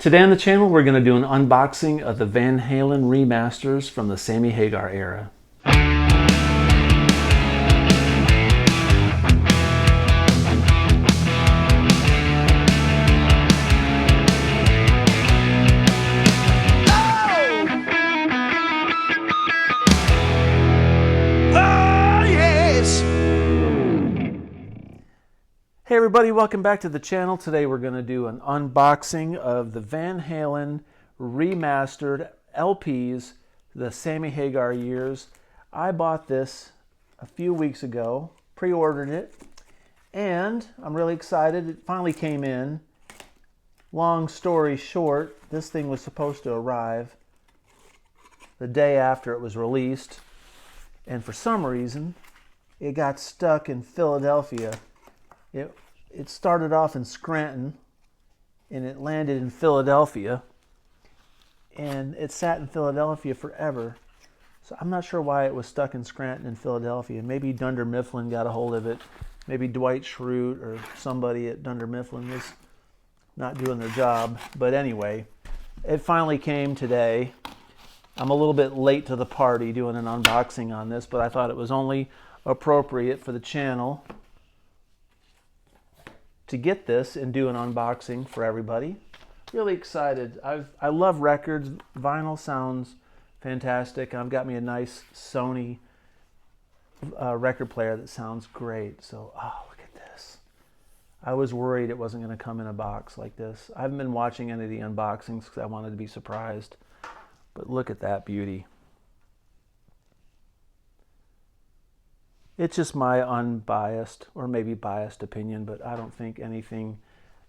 Today on the channel, we're going to do an unboxing of the Van Halen remasters from the Sammy Hagar era. Hey everybody, welcome back to the channel. Today we're going to do an unboxing of the Van Halen remastered LPs, the Sammy Hagar years. I bought this a few weeks ago, pre-ordered it, and I'm really excited. It finally came in. Long story short, this thing was supposed to arrive the day after it was released, and for some reason, it got stuck in Philadelphia. It started off in Scranton, and it landed in Philadelphia, and it sat in Philadelphia forever. So I'm not sure why it was stuck in Scranton and Philadelphia. Maybe Dunder Mifflin got a hold of it. Maybe Dwight Schrute or somebody at Dunder Mifflin was not doing their job. But anyway, it finally came today. I'm a little bit late to the party doing an unboxing on this, but I thought it was only appropriate for the channel to get this and do an unboxing for everybody. Really excited. I love records. Vinyl sounds fantastic. I've got me a nice Sony record player that sounds great. So, oh, look at this. I was worried it wasn't going to come in a box like this. I haven't been watching any of the unboxings because I wanted to be surprised. But look at that beauty. It's just my unbiased, or maybe biased opinion, but I don't think anything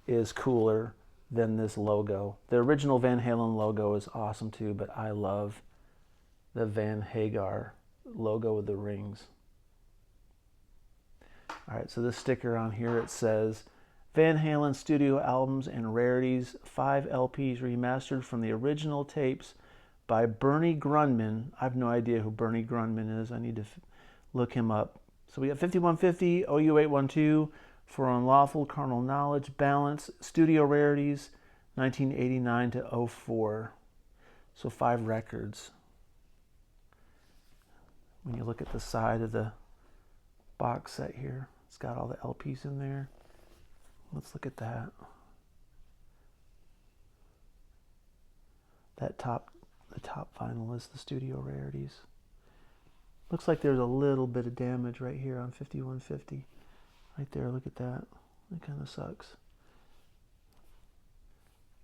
is cooler than this logo. The original Van Halen logo is awesome too, but I love the Van Hagar logo with the rings. All right, so this sticker on here, it says, Van Halen studio albums and rarities, 5 LPs remastered from the original tapes by Bernie Grundman. I have no idea who Bernie Grundman is. I need to look him up. So we got 5150, OU812 for Unlawful Carnal Knowledge, Balance, Studio Rarities, 1989 to 04. So 5 records. When you look at the side of the box set here, it's got all the LPs in there. Let's look at that. The top vinyl is the Studio Rarities. Looks like there's a little bit of damage right here on 5150. Right there, look at that. That kind of sucks.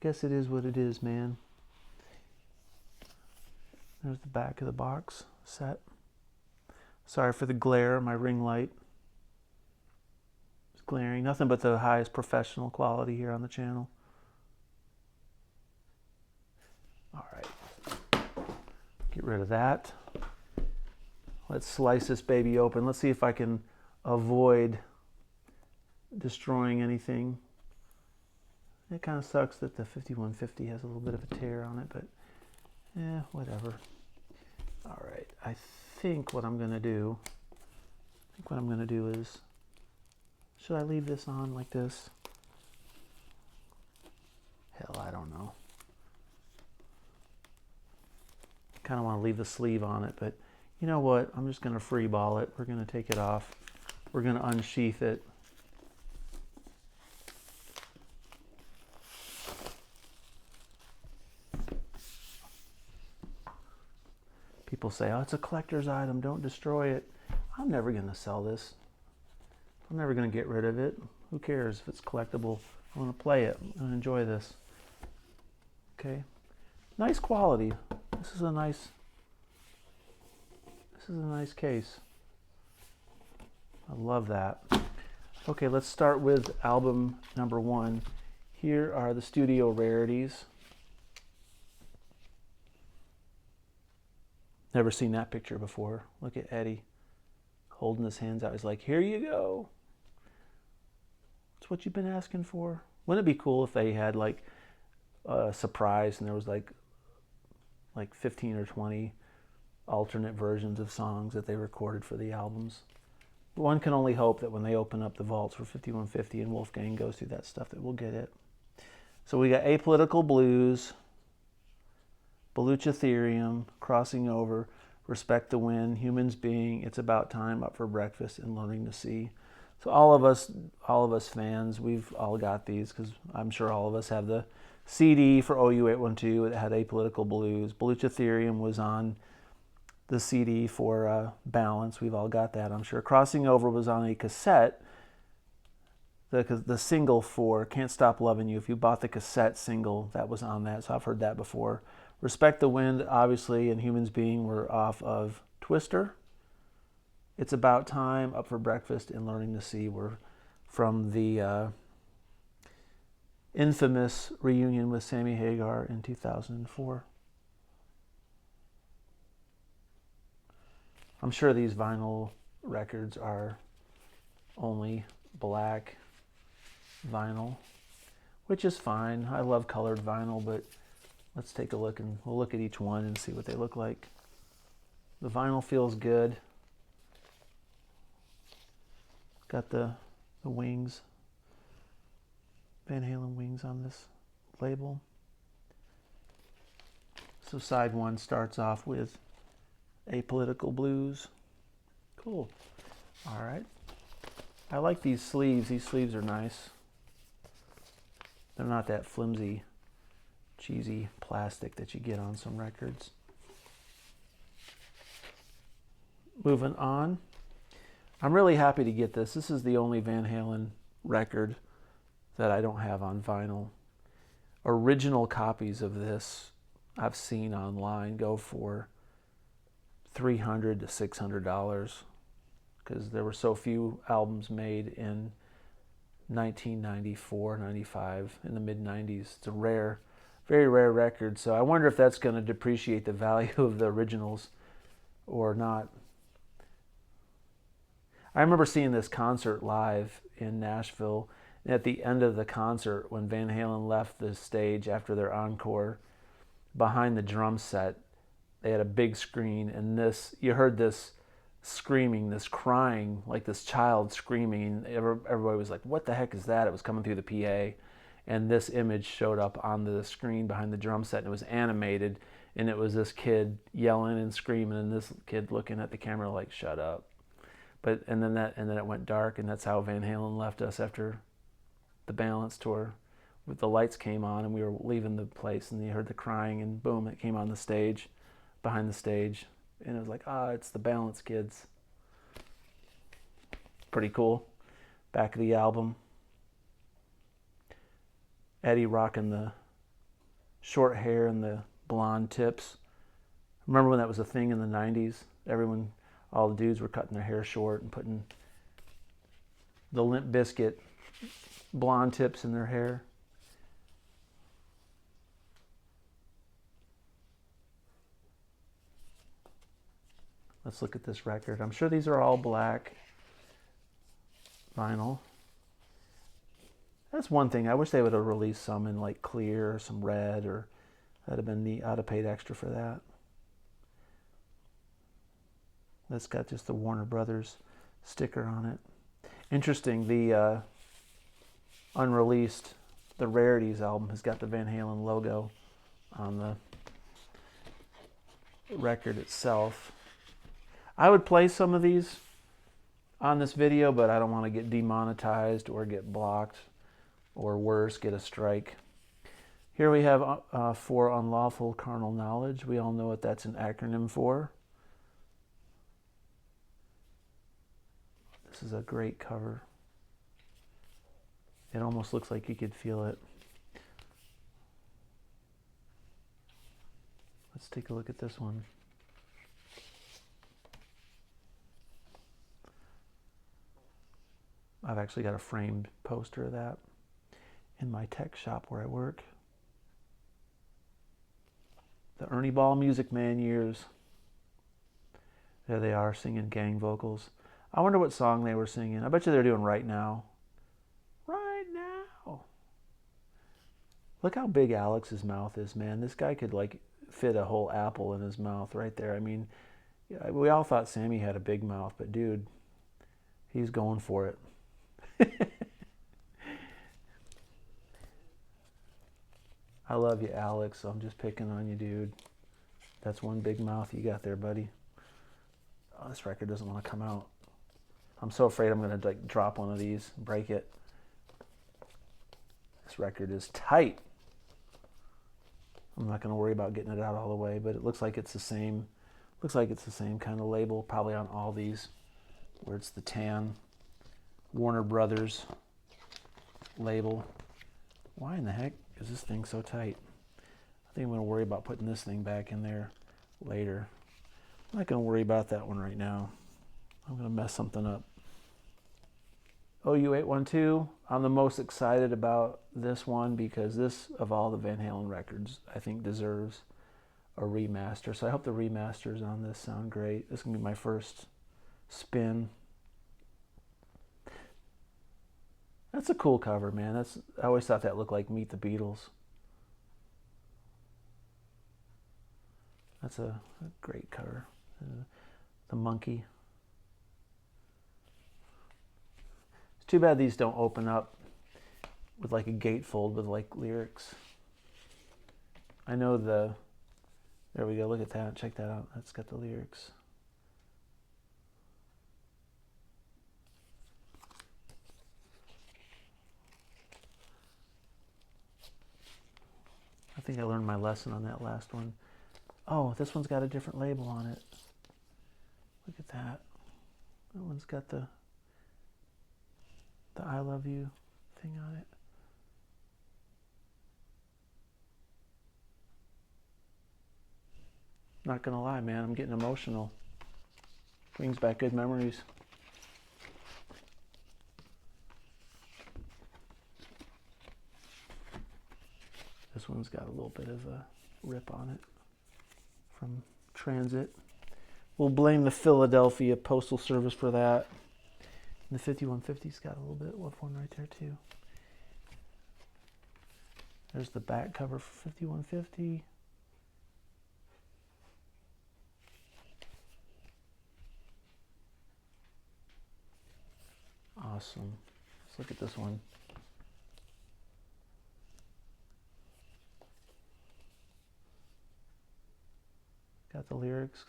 Guess it is what it is, man. There's the back of the box set. Sorry for the glare, my ring light is glaring. Nothing but the highest professional quality here on the channel. All right. Get rid of that. Let's slice this baby open. Let's see if I can avoid destroying anything. It kind of sucks that the 5150 has a little bit of a tear on it, but yeah, whatever. All right, I think what I'm gonna do is, should I leave this on like this? Hell, I don't know. Kind of want to leave the sleeve on it, but you know what? I'm just going to free ball it. We're going to take it off. We're going to unsheath it. People say, oh, it's a collector's item. Don't destroy it. I'm never going to sell this. I'm never going to get rid of it. Who cares if it's collectible? I want to play it. I'm going to enjoy this. Okay. Nice quality. This is a nice case. I love that. Okay, let's start with album number 1. Here are the studio rarities. Never seen that picture before. Look at Eddie holding his hands out. He's like, here you go. It's what you've been asking for. Wouldn't it be cool if they had like a surprise and there was like 15 or 20 alternate versions of songs that they recorded for the albums? One can only hope that when they open up the vaults for 5150 and Wolfgang goes through that stuff that we'll get it. So we got Apolitical Blues, Baluchitherium, Crossing Over, Respect the Wind, Humans Being, It's About Time, Up for Breakfast, and Learning to See. So all of us fans, we've all got these because I'm sure all of us have the CD for OU812. It had Apolitical Blues. Baluchitherium was on the CD for Balance. We've all got that, I'm sure. Crossing Over was on a cassette. The single for Can't Stop Loving You. If you bought the cassette single, that was on that. So I've heard that before. Respect the Wind, obviously, and Humans Being were off of Twister. It's About Time, Up for Breakfast, and Learning to See were from the infamous reunion with Sammy Hagar in 2004. I'm sure these vinyl records are only black vinyl, which is fine. I love colored vinyl, but let's take a look and we'll look at each one and see what they look like. The vinyl feels good. Got the wings, Van Halen wings on this label. So side one starts off with Apolitical Blues. Cool. All right. I like these sleeves. These sleeves are nice. They're not that flimsy, cheesy plastic that you get on some records. Moving on. I'm really happy to get this. This is the only Van Halen record that I don't have on vinyl. Original copies of this I've seen online go for $300 to $600 because there were so few albums made in 1994, 95, in the mid-90s. It's a rare, very rare record. So I wonder if that's going to depreciate the value of the originals or not. I remember seeing this concert live in Nashville. And at the end of the concert, when Van Halen left the stage after their encore, behind the drum set, they had a big screen, and you heard this screaming, this crying, like this child screaming. Everybody was like, what the heck is that? It was coming through the PA. And this image showed up on the screen behind the drum set, and it was animated, and it was this kid yelling and screaming, and this kid looking at the camera like, shut up. And then it went dark, and that's how Van Halen left us after the Balance tour. With the lights came on, and we were leaving the place, and you heard the crying, and boom, it came on the stage, behind the stage, and it was like, it's the Balance kids. Pretty cool. Back of the album. Eddie rocking the short hair and the blonde tips. Remember when that was a thing in the 90s? All the dudes were cutting their hair short and putting the Limp Bizkit blonde tips in their hair. Let's look at this record. I'm sure these are all black vinyl. That's one thing. I wish they would have released some in like clear or some red, or that'd have been neat. I'd have paid extra for that. That's got just the Warner Brothers sticker on it. Interesting, the unreleased, the Rarities album has got the Van Halen logo on the record itself. I would play some of these on this video, but I don't want to get demonetized or get blocked, or worse, get a strike. Here we have for unlawful carnal knowledge. We all know what that's an acronym for. This is a great cover. It almost looks like you could feel it. Let's take a look at this one. I've actually got a framed poster of that in my tech shop where I work. The Ernie Ball Music Man years. There they are singing gang vocals. I wonder what song they were singing. I bet you they're doing Right Now. Right Now. Look how big Alex's mouth is, man. This guy could like fit a whole apple in his mouth right there. I mean, we all thought Sammy had a big mouth, but dude, he's going for it. I love you, Alex. I'm just picking on you, dude. That's one big mouth you got there, buddy. Oh, this record doesn't want to come out. I'm so afraid I'm going to like drop one of these, break it. This record is tight. I'm not going to worry about getting it out all the way, but it looks like it's the same. Looks like it's the same kind of label, probably on all these, where it's the tan Warner Brothers label. Why in the heck is this thing so tight? I think I'm going to worry about putting this thing back in there later. I'm not going to worry about that one right now. I'm going to mess something up. OU812, I'm the most excited about this one because this, of all the Van Halen records, I think deserves a remaster. So I hope the remasters on this sound great. This is going to be my first spin. That's a cool cover, man. I always thought that looked like Meet the Beatles. That's a great cover. The monkey. It's too bad these don't open up with like a gatefold with like lyrics. I know there we go, look at that, check that out. That's got the lyrics. I think I learned my lesson on that last one. Oh, this one's got a different label on it. Look at that. That one's got the I love you thing on it. Not gonna lie, man, I'm getting emotional. Brings back good memories. This one's got a little bit of a rip on it from transit. We'll blame the Philadelphia Postal Service for that. And the 5150's got a little bit of one right there too. There's the back cover for 5150. Awesome. Let's look at this one. Got the lyrics.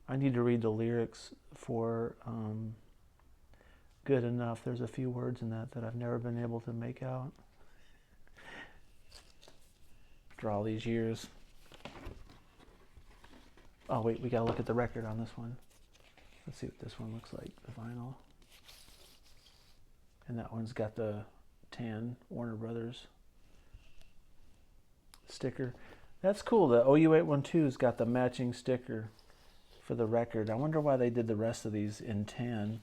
I need to read the lyrics for Good Enough. There's a few words in that I've never been able to make out after all these years. Oh wait, we gotta look at the record on this one. Let's see what this one looks like, the vinyl. And that one's got the tan Warner Brothers sticker. That's cool. The OU812's got the matching sticker for the record. I wonder why they did the rest of these in tan.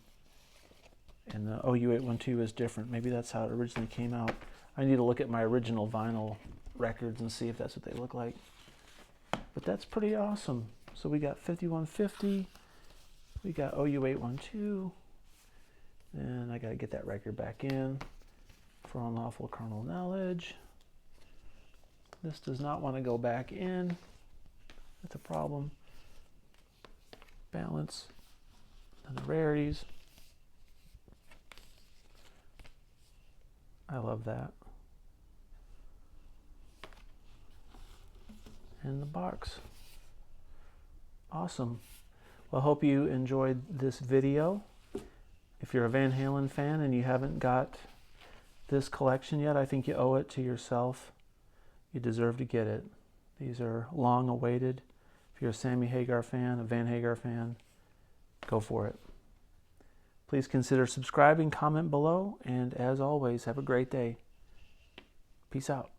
And the OU812 is different. Maybe that's how it originally came out. I need to look at my original vinyl records and see if that's what they look like. But that's pretty awesome. So we got 5150. We got OU812. And I got to get that record back in for unlawful carnal knowledge. This does not want to go back in. That's a problem. Balance. And the rarities. I love that. And the box. Awesome. Well, I hope you enjoyed this video. If you're a Van Halen fan and you haven't got this collection yet, I think you owe it to yourself. You deserve to get it. These are long awaited. If you're a Sammy Hagar fan, a Van Hagar fan, go for it. Please consider subscribing, comment below, and as always, have a great day. Peace out.